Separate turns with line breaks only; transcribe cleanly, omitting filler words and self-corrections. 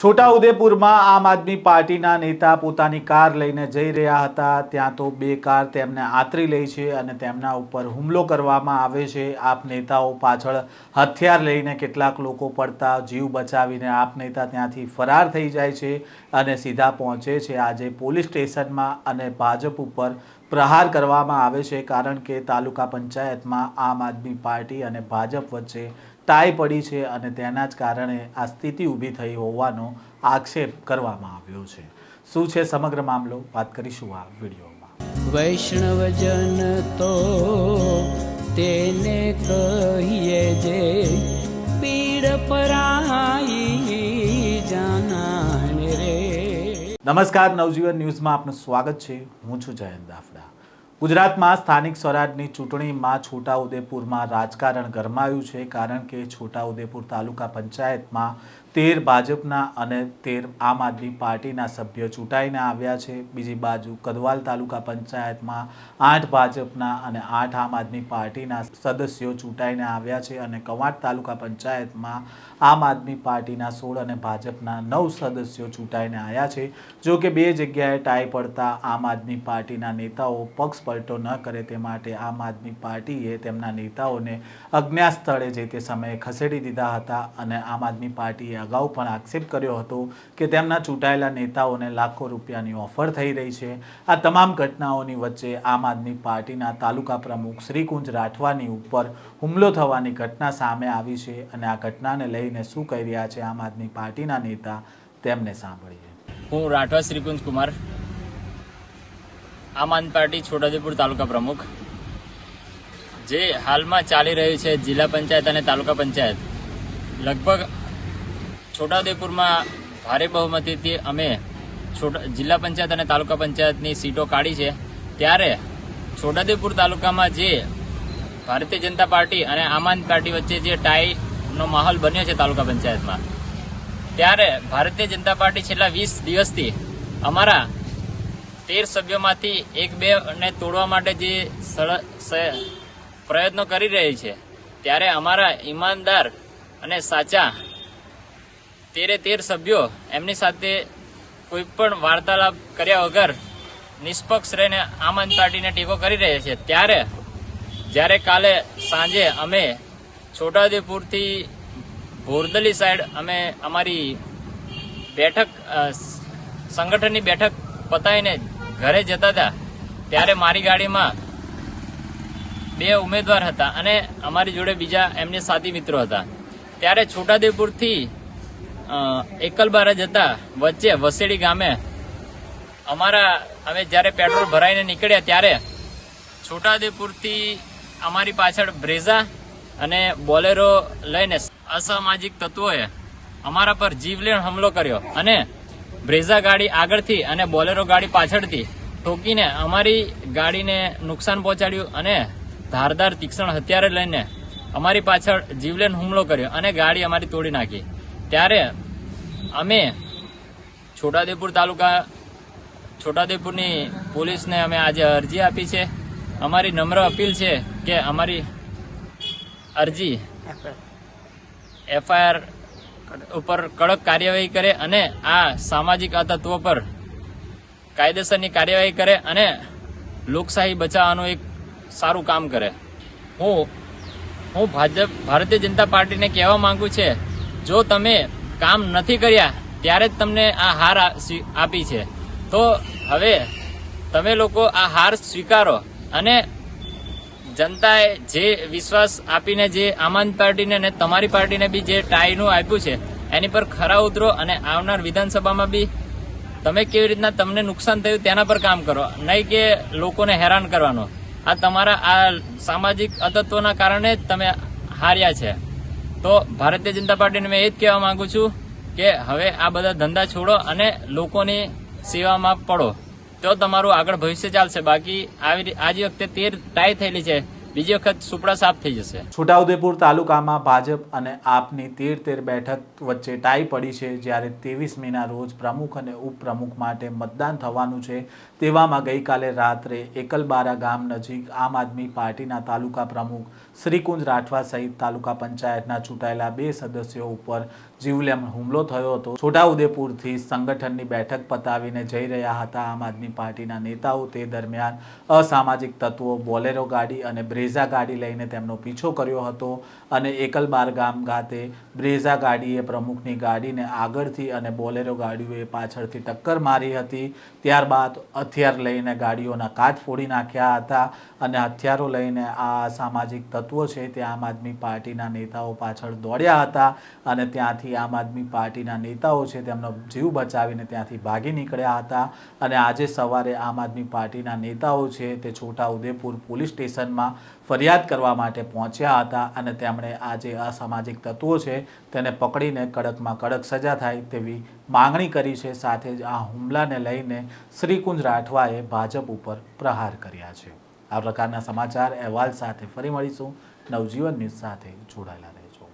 છોટાઉદેપુરમાં આમ આદમી પાર્ટીના નેતા પોતાની કાર લઈને જઈ રહ્યા હતા ત્યાં તો બે કાર તેમને આતરી લે છે અને તેમના ઉપર હુમલો કરવામાં આવે છે। આપ નેતાઓ પાછળ હથિયાર લઈને કેટલાક લોકો પડતા જીવ બચાવીને આપ નેતા ત્યાંથી ફરાર થઈ જાય છે અને સીધા પહોંચે છે આજે પોલીસ સ્ટેશનમાં અને ભાજપ ઉપર પ્રહાર કરવામાં આવે છે કારણ કે તાલુકા પંચાયતમાં આમ આદમી પાર્ટી અને ભાજપ વચ્ચે टाई पड़ी है और तेना ज कारणे आ स्थिति ऊभी थई होवानो आक्षेप करवामां आव्यो छे। शुं छे समग्र मामलो बात करीशुं आ विडियोमां।
वैष्णवजन तो तेने कहिए जे पीड़ पराई जानाने रे।
नमस्कार, नवजीवन न्यूज में आपनुं स्वागत है। हूँ छुं जयंत दाफड़ा। गुजरात में स्थानिक स्वराजनी चूंटणी में छोटाउदेपुर में राजकारण गरमायुं छे कारण के छोटाउदेपुर तालुका पंचायत में 13 भाजपना अने 13 आम आदमी पार्टीना सभ्यो चूंटाईने आव्या छे। बीजी बाजू कदवाल तालुका पंचायत में 8 भाजपना अने 8 आम आदमी पार्टीना सदस्यों चूंटाईने आव्या छे अने कवांट तालुका पंचायत में आम आदमी पार्टीना 16 अने भाजपना 9 सदस्यों चूंटाईने आव्या छे। जो कि बे जग्याए टाई पड़ता आम आदमी पार्टीना नेताओ पक्ष पलटो न करे ते माटे आम आदमी पार्टीए तेमना नेताओने अज्ञात स्थळे जे ते समये खसेडी दीधा हता अने आम आदमी पार्टीए अगाऊ पण आक्षेप कर्यो हतो के तेमना चूंटायेला नेताओने लाखों रूपियानी ऑफर थई रही छे। आ तमाम घटनाओनी वच्चे आम आदमी पार्टीना तालुका प्रमुख श्रीकुंज राठवानी उपर हुमलो थवानी घटना सामे आवी छे अने आ घटनाने लईने शुं कही रह्या छे आम आदमी पार्टीना नेता तेमने सांभळीए।
हूँ राठवा श्रीकुंज कुमार, आम आदमी पार्टी छोटाउदेपुर तालुका प्रमुख। जे हाल में चाली रही है जिला पंचायत और तालुका पंचायत, लगभग छोटाउदेपुर में भारे बहुमती थी अमे जिला पंचायत और तालुका पंचायत की सीटों काढ़ी है। त्यारे छोटाउदेपुर तालुका में जे भारतीय जनता पार्टी और आम आदमी पार्टी वच्चे जे टाई नो माहौल बन्यो है तालुका पंचायत में, त्यारे भारतीय जनता पार्टी छेल्ला 20 दिवसथी अमारा 13 सभ्योमांथी 1-2 ने तोड़वा माटे जे प्रयत्नो करी रही है, त्यारे अमारा ईमानदार अने साचा 13 सभ्यो एमनी साथे कोई पण वार्तालाप कर्या वगर निष्पक्ष रहीने आम आदमी पार्टी ने टेको करी रही है। त्यारे ज्यारे काले सांजे अमे छोटाउदेपुर थी बोरदली साइड अमे अमारी बैठक संगठन की बैठक पताईने घरे जता था, त्यारे मारी गाड़ी में 2 उम्मीदवार हता अने अमारी जोड़े बीजा एमने साथी मित्रों हता। त्यारे छोटाउदेपुर थी एकलबारा जता वच्चे वसेड़ी गामे अमे ज्यारे पेट्रोल भराईने निकळ्या त्यारे छोटाउदेपुर थी अमारी पाछळ ब्रेजा अने बोलेरो लईने असामाजिक तत्वोए अमारा पर जीवलेण हमलो कर्यो अने ब्रेजा गाड़ी आगळथी अने बोलेरो गाड़ी पाछळथी ठोकीने अमारी गाड़ीने नुकसान पहोंचाड्युं अने धारदार तीक्ष्ण हथियारे लईने अमारी पाछळ जीवलेण हुमलो कर्यो अने गाड़ी अमारी तोड़ी नाखी। त्यारे अमे छोटाउदेपुर तालुका छोटाउदेपुरनी पोलीसने अमे आज अरजी आपी छे। अमारी नम्र अपील छे के अमारी अरजी एफआईआर ઉપર કડક કાર્યવાહી કરે અને આ સામાજિક તત્વો પર કાયદેસરની કાર્યવાહી કરે અને લોકશાહી બચાવવાનું એક સારું કામ કરે। હું ભારતીય જનતા પાર્ટીને કહેવા માંગુ છે, જો તમે કામ નથી કર્યા ત્યારે જ તમને આ હાર આપી છે, તો હવે તમે લોકો આ હાર સ્વીકારો અને जनताए जे विश्वास आपीने जे आम आदमी पार्टी ने तमारी पार्टी ने भी जे टाईनु आप्युं छे एनी पर खरा उतरो अने आवनार विधानसभा में भी तमे केवी रीतना तमने नुकसान थयुं तेना पर काम करो, नहीं के लोकोने हैरान करवानो। आ तमारा आ सामाजिक अतत्वोना कारणे ज तमे हार्या छे। तो भारतीय जनता पार्टी ने मैं ए ज कहेवा मांगु छुं के हवे आ बधा धंधा छोड़ो अने लोकोनी सेवामां पड़ो, तो तमारुं आगळ भविष्य चालशे। बाकी आज वखते 13 टाई थयेली छे બીજી વખત સુપડા સાફ થઈ જશે.
છોટાઉદેપુર તાલુકામાં ભાજપ અને આપની 13 બેઠક વચ્ચે ટાઈ પડી છે. જ્યારે 23મીના રોજ પ્રમુખ અને ઉપપ્રમુખ માટે મતદાન થવાનું છે. તેવામાં ગઈકાલે રાત્રે એકલબારા ગામ નજીક આમ આદમી પાર્ટીના તાલુકા પ્રમુખ શ્રીકુંજ રાઠવા સહિત તાલુકા પંચાયતના ચૂંટાયેલા 2 સદસ્યો ઉપર જીવલેણ હુમલો થયો હતો. છોટાઉદેપુરથી સંગઠનની બેઠક પતાવીને જઈ રહ્યા હતા આમ આદમી પાર્ટીના નેતાઓ. તે દરમિયાન અસામાજિક તત્વો બોલેરો ગાડી અને બ્રેઝા ગાડી લઈને તેમનો પીછો કર્યો હતો અને એકલબાર ગામ ખાતે બ્રેઝા ગાડીએ પ્રમુખની ગાડીને આગળથી અને બોલેરો ગાડીઓએ પાછળથી ટક્કર મારી હતી. ત્યારબાદ હથિયાર લઈને ગાડીઓના કાચ ફોડી નાખ્યા હતા અને હથિયારો લઈને આ અસામાજિક તત્વો છે તે આમ આદમી પાર્ટીના નેતાઓ પાછળ દોડ્યા હતા અને ત્યાંથી આમ આદમી પાર્ટીના નેતાઓ છે તેમનો જીવ બચાવીને ત્યાંથી ભાગી નીકળ્યા હતા. અને આજે સવારે આમ આદમી પાર્ટીના નેતાઓ છે તે છોટાઉદેપુર પોલીસ સ્ટેશનમાં ફરિયાદ કરવા માટે પહોંચ્યા હતા અને તેમણે આજે અસામાજિક તત્વો છે તેને પકડીને કડકમાં કડક સજા થાય તેવી માંગણી કરી છે. સાથે જ આ હુમલાને લઈને શ્રીકુંજ રાઠવાએ ભાજપ ઉપર પ્રહાર કર્યા છે. આ પ્રકારના સમાચાર અહેવાલ સાથે ફરી મળીશું. નવજીવન ન્યૂઝ સાથે જોડાયેલા રહેજો.